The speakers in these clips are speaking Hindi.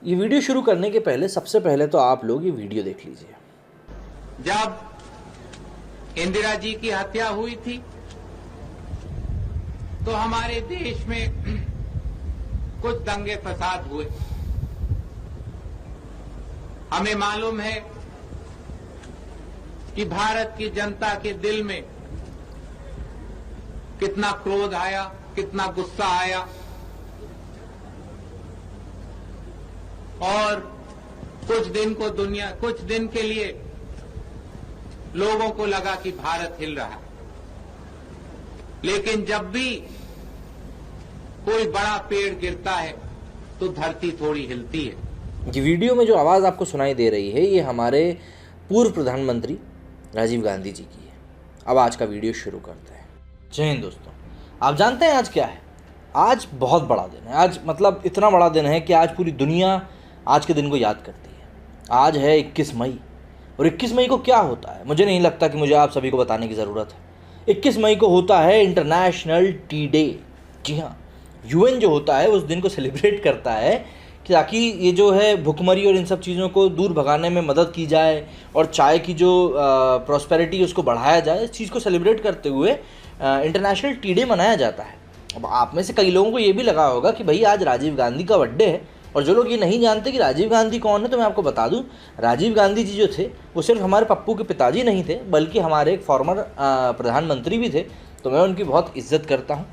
ये वीडियो शुरू करने के पहले सबसे पहले तो आप लोग ये वीडियो देख लीजिए। जब इंदिरा जी की हत्या हुई थी तो हमारे देश में कुछ दंगे फसाद हुए। हमें मालूम है कि भारत की जनता के दिल में कितना क्रोध आया, कितना गुस्सा आया, और कुछ दिन के लिए लोगों को लगा कि भारत हिल रहा है। लेकिन जब भी कोई बड़ा पेड़ गिरता है तो धरती थोड़ी हिलती है। ये वीडियो में जो आवाज़ आपको सुनाई दे रही है ये हमारे पूर्व प्रधानमंत्री राजीव गांधी जी की है। अब आज का वीडियो शुरू करते हैं। जय हिंद दोस्तों। आप जानते हैं आज क्या है? आज बहुत बड़ा दिन है। आज मतलब इतना बड़ा दिन है कि आज पूरी दुनिया आज के दिन को याद करती है। आज है 21 मई। और 21 मई को क्या होता है मुझे नहीं लगता कि मुझे आप सभी को बताने की ज़रूरत है। 21 मई को होता है इंटरनेशनल टी डे। जी हाँ, यूएन जो होता है उस दिन को सेलिब्रेट करता है कि ताकि ये जो है भुखमरी और इन सब चीज़ों को दूर भगाने में मदद की जाए और चाय की जो प्रॉस्पेरिटी उसको बढ़ाया जाए। इस चीज़ को सेलिब्रेट करते हुए इंटरनेशनल टी डे मनाया जाता है। अब आप में से कई लोगों को ये भी लगा होगा कि भाई आज राजीव गांधी का बर्थडे है। और जो लोग ये नहीं जानते कि राजीव गांधी कौन है तो मैं आपको बता दूं, राजीव गांधी जी जो थे वो सिर्फ हमारे पप्पू के पिताजी नहीं थे बल्कि हमारे एक फॉर्मर प्रधानमंत्री भी थे। तो मैं उनकी बहुत इज्जत करता हूं।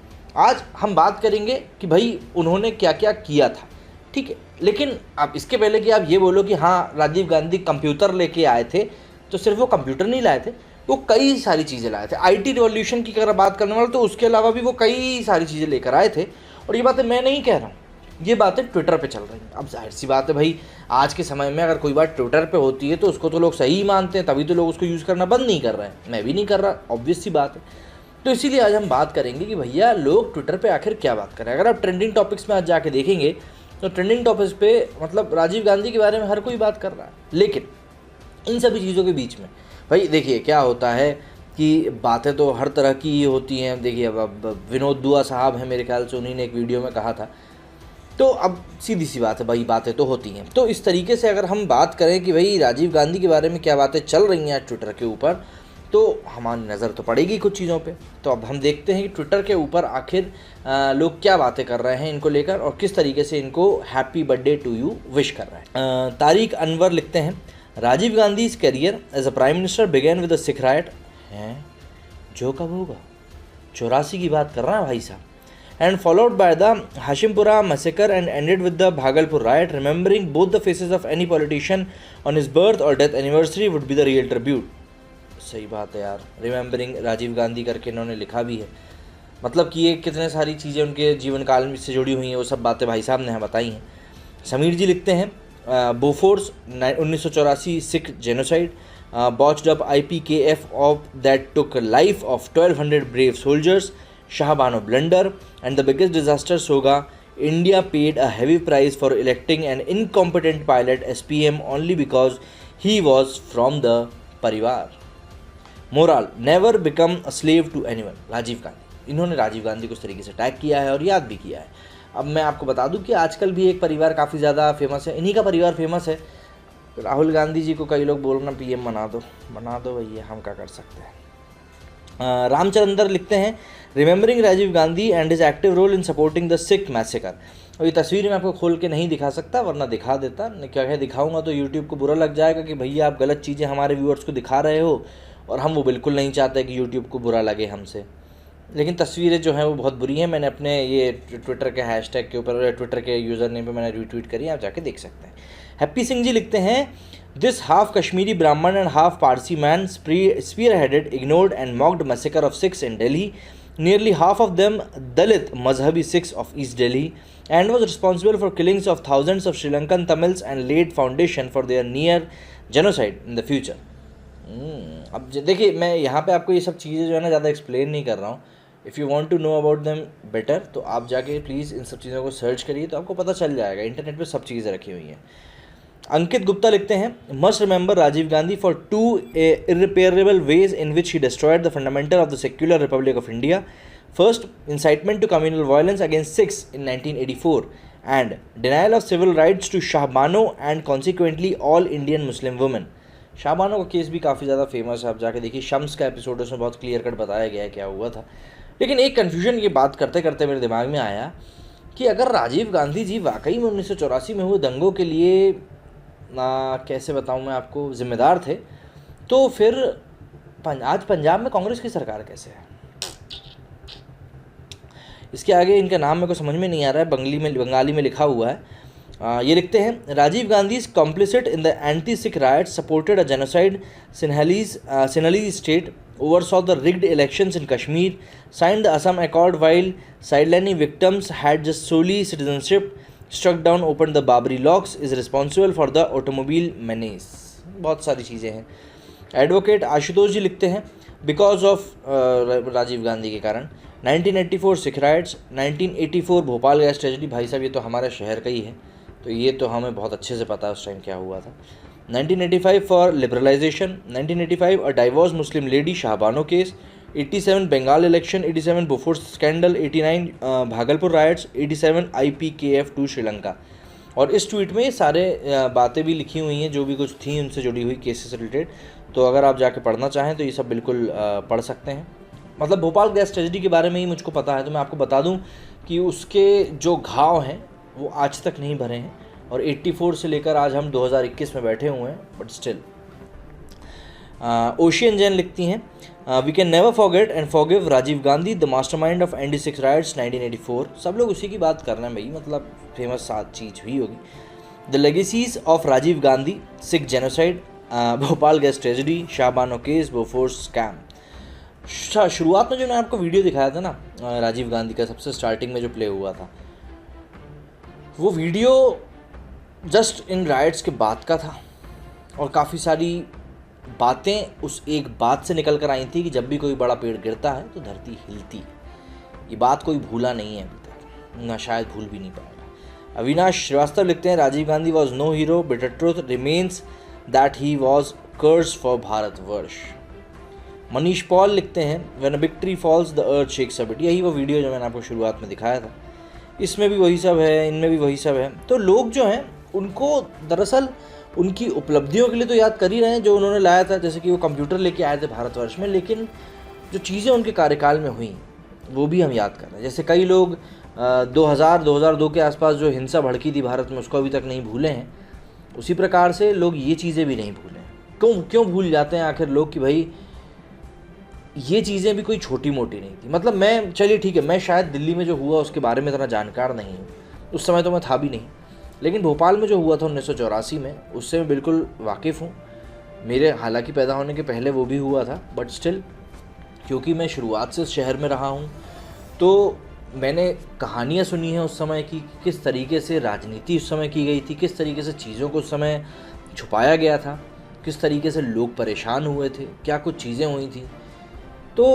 आज हम बात करेंगे कि भाई उन्होंने क्या क्या किया था, ठीक है। लेकिन अब इसके पहले कि आप ये बोलो कि हाँ राजीव गांधी कंप्यूटर लेके आए थे, तो सिर्फ वो कंप्यूटर नहीं लाए थे, वो कई सारी चीज़ें लाए थे। IT रिवॉल्यूशन की अगर बात करने वाले तो उसके अलावा भी वो कई सारी चीज़ें लेकर आए थे। और ये बातें मैं नहीं कह रहा हूँ, ये बातें ट्विटर पे चल रही हैं। अब जाहिर सी बात है भाई, आज के समय में अगर कोई बात ट्विटर पे होती है तो उसको तो लोग सही मानते हैं, तभी तो लोग उसको यूज़ करना बंद नहीं कर रहे हैं। मैं भी नहीं कर रहा, ऑब्वियस सी बात है। तो इसीलिए आज हम बात करेंगे कि भैया लोग ट्विटर पे आखिर क्या बात करें। अगर आप ट्रेंडिंग टॉपिक्स में आज जाके देखेंगे तो ट्रेंडिंग टॉपिक्स पे मतलब राजीव गांधी के बारे में हर कोई बात कर रहा है। लेकिन इन सभी चीज़ों के बीच में भाई देखिए क्या होता है कि बातें तो हर तरह की होती हैं। देखिए अब विनोद दुआ साहब हैं, मेरे ख्याल से उन्हीं ने एक वीडियो में कहा था। तो अब सीधी सी बात है भाई, बातें तो होती हैं। तो इस तरीके से अगर हम बात करें कि भाई राजीव गांधी के बारे में क्या बातें चल रही हैं ट्विटर के ऊपर, तो हमारी नज़र तो पड़ेगी कुछ चीज़ों पे। तो अब हम देखते हैं कि ट्विटर के ऊपर आखिर लोग क्या बातें कर रहे हैं इनको लेकर और किस तरीके से इनको happy birthday to you wish कर रहे हैं। तारिक अनवर लिखते हैं, Rajiv Gandhi career as a prime minister began with the Sikh riot. हैं जो कब होगा? 84 की बात कर रहा है भाई साहब। And followed by the Hashimpura massacre and ended with the Bhagalpur riot. Remembering both the faces of any politician on his birth or death anniversary would be the real tribute. सही बात है यार, रिमेंबरिंग राजीव गांधी करके इन्होंने लिखा भी है। मतलब कि ये कितने सारी चीज़ें उनके जीवन काल में से जुड़ी हुई हैं, वो सब बातें भाई साहब ने बताई हैं। समीर जी लिखते हैं, Bofors 1984 Sikh genocide botched up IPKF of that took life of 1200 brave soldiers. Shahbano blunder and the biggest disaster saga. India paid a heavy price for electing an incompetent pilot SPM only because he was from the parivar. Moral: never become a slave to anyone. Rajiv Gandhi, इन्होंने राजीव गांधी को इस तरीके से टैग किया है और याद भी किया है। अब मैं आपको बता दूं कि आजकल भी एक परिवार काफ़ी ज़्यादा फेमस है, इन्हीं का परिवार फेमस है। राहुल गांधी जी को कई लोग बोल रहे हैं PM बना दो भैया, हम क्या कर सकते हैं। रामचंद्र लिखते हैं, remembering Rajiv Gandhi and his active role in supporting the Sikh massacre. और ये तस्वीर मैं आपको खोल के नहीं दिखा सकता, वरना दिखा देता। क्या है, दिखाऊंगा तो यूट्यूब को बुरा लग जाएगा कि भैया आप गलत चीज़ें हमारे व्यूअर्स को दिखा रहे हो, और हम वो बिल्कुल नहीं चाहते कि यूट्यूब को बुरा लगे हमसे। लेकिन तस्वीरें जो हैं वो बहुत बुरी हैं। मैंने अपने ये ट्विटर के हैशटैग के ऊपर, ट्विटर के यूज़र नेम पर मैंने रीट्वीट करी, आप जाके देख सकते हैं। हैप्पी सिंह जी लिखते हैं, this half Kashmiri Brahmin and half Parsi man spearheaded, ignored and mocked massacre of Sikhs in Delhi. Nearly half of them Dalit Mazhabi Sikhs of East Delhi, and was responsible for killings of thousands of Sri Lankan Tamils and laid foundation for their near genocide in the future. अब देखिए मैं यहाँ पे आपको ये सब चीज़ें जो है ना ज़्यादा एक्सप्लेन नहीं कर रहा हूँ। If you want to know about them better तो आप जाके प्लीज़ इन सब चीज़ों को सर्च करिए, तो आपको पता चल जाएगा। इंटरनेट पे सब चीज़ें रखी हुई हैं। अंकित गुप्ता लिखते हैं, must remember Rajiv Gandhi for 2 irreparable ways in which he destroyed the fundamental of the secular Republic of India. First, incitement to communal violence against Sikhs in 1984, and denial of civil rights to Shahbano and consequently all Indian Muslim women. Shah Bano का केस भी काफ़ी ज़्यादा फेमस है, आप जाके देखिए, शम्स का एपिसोड उसमें बहुत क्लियर कट बताया गया है क्या हुआ था। लेकिन एक कन्फ्यूजन ये बात करते करते मेरे दिमाग में आया कि अगर राजीव गांधी जी वाकई में 1984 में हुए दंगों के लिए कैसे बताऊँ मैं आपको जिम्मेदार थे, तो फिर आज पंजाब में कांग्रेस की सरकार कैसे है? इसके आगे इनका नाम मेरे को समझ में नहीं आ रहा है, बंगाली में लिखा हुआ है। ये लिखते हैं, Rajiv Gandhi is complicit in the anti Sikh riot, supported a genocide Sinhala state, oversaw the rigged elections in Kashmir, signed the Assam Accord while sidelining victims had just solely citizenship, struck down, opened the Babri locks, is responsible for the automobile menace. बहुत सारी चीज़ें हैं। एडवोकेट आशुतोष जी लिखते हैं, बिकॉज ऑफ राजीव गांधी के कारण 1984 Sikh riots, 1984 Bhopal gas tragedy. भाई साहब ये तो हमारे शहर का ही है, तो ये तो हमें बहुत अच्छे से पता है उस टाइम क्या हुआ था। 1985 for liberalisation, 1985 a divorce Muslim lady Shah Bano case, 87 Bengal election, 87 Bofors scandal, 89 Bhagalpur riots, 87 IPKF2 Sri Lanka. और इस ट्वीट में सारे बातें भी लिखी हुई हैं जो भी कुछ थी उनसे जुड़ी हुई केसेस से रिलेटेड, तो अगर आप जाके पढ़ना चाहें तो ये सब बिल्कुल पढ़ सकते हैं। मतलब भोपाल गैस ट्रेजेडी के बारे में ही मुझको पता है, तो मैं आपको बता दूं कि उसके जो घाव हैं वो आज तक नहीं भरे हैं, और 84 से लेकर आज हम 2021 में बैठे हुए हैं, बट स्टिल। ओशियन जैन लिखती हैं, we can never forget and forgive Rajiv Gandhi the mastermind of anti Sikh riots 1984। सब लोग उसी की बात कर रहे हैं भाई, मतलब फेमस सात चीज़ हुई होगी। The legacies of Rajiv Gandhi, Sikh genocide, Bhopal gas tragedy, Shah Bano case, Bofors scam. शुरुआत में जो मैंने आपको वीडियो दिखाया था ना राजीव गांधी का, सबसे स्टार्टिंग में जो प्ले हुआ था, वो वीडियो जस्ट इन राइट्स के बाद का था, और काफ़ी सारी बातें उस एक बात से निकल कर आई थी कि जब भी कोई बड़ा पेड़ गिरता है तो धरती हिलती है। ये बात कोई भूला नहीं है अभी तक, ना शायद भूल भी नहीं पाएगा। अविनाश श्रीवास्तव लिखते हैं, Rajiv Gandhi was no hero, bitter truth remains that he was curse for Bharatvarsh. Manish Paul लिखते हैं, when a victory falls the earth shakes a bit. यही वो वीडियो जो मैंने आपको शुरुआत में दिखाया था, इसमें भी वही सब है, इनमें भी वही सब है। तो लोग जो हैं उनको दरअसल उनकी उपलब्धियों के लिए तो याद कर ही रहे हैं जो उन्होंने लाया था, जैसे कि वो कंप्यूटर लेके आए थे भारतवर्ष में, लेकिन जो चीज़ें उनके कार्यकाल में हुई वो भी हम याद कर रहे हैं। जैसे कई लोग 2002 के आसपास जो हिंसा भड़की थी भारत में, उसको अभी तक नहीं भूले हैं। उसी प्रकार से लोग ये चीज़ें भी नहीं भूले। क्यों भूल जाते हैं आखिर लोग कि भाई ये चीज़ें भी कोई छोटी मोटी नहीं थी। मतलब मैं, चलिए ठीक है, मैं शायद दिल्ली में जो हुआ उसके बारे में इतना जानकार नहीं हूँ, उस समय तो मैं था भी नहीं, लेकिन भोपाल में जो हुआ था 1984 में, उससे मैं बिल्कुल वाकिफ़ हूँ। मेरे हालांकि पैदा होने के पहले वो भी हुआ था, बट स्टिल क्योंकि मैं शुरुआत से शहर में रहा हूँ, तो मैंने कहानियाँ सुनी हैं उस समय की, किस तरीके से राजनीति उस समय की गई थी, किस तरीके से चीज़ों को उस समय छुपाया गया था, किस तरीके से लोग परेशान हुए थे, क्या कुछ चीज़ें हुई थी। तो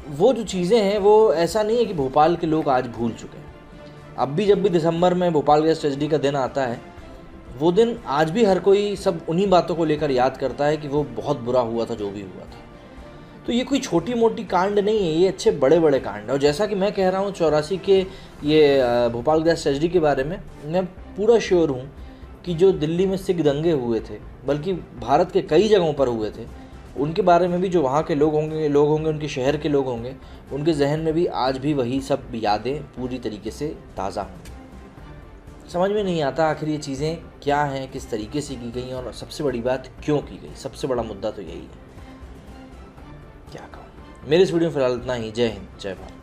वो जो चीज़ें हैं वो ऐसा नहीं है कि भोपाल के लोग आज भूल चुके हैं। अब भी जब भी दिसंबर में भोपाल गैस ट्रेजेडी का दिन आता है, वो दिन आज भी हर कोई सब उन्हीं बातों को लेकर याद करता है कि वो बहुत बुरा हुआ था जो भी हुआ था। तो ये कोई छोटी मोटी कांड नहीं है, ये अच्छे बड़े बड़े कांड। और जैसा कि मैं कह रहा हूँ 84 के ये भोपाल गैस ट्रेजेडी के बारे में, मैं पूरा श्योर हूँ कि जो दिल्ली में सिख दंगे हुए थे, बल्कि भारत के कई जगहों पर हुए थे, उनके बारे में भी जो वहाँ के लोग होंगे उनके शहर के लोग होंगे, उनके जहन में भी आज भी वही सब यादें पूरी तरीके से ताज़ा हों। समझ में नहीं आता आखिर ये चीज़ें क्या हैं, किस तरीके से की गई, और सबसे बड़ी बात क्यों की गई। सबसे बड़ा मुद्दा तो यही है। क्या कहूँ, मेरे इस वीडियो में फिलहाल इतना ही। जय हिंद, जय भारत।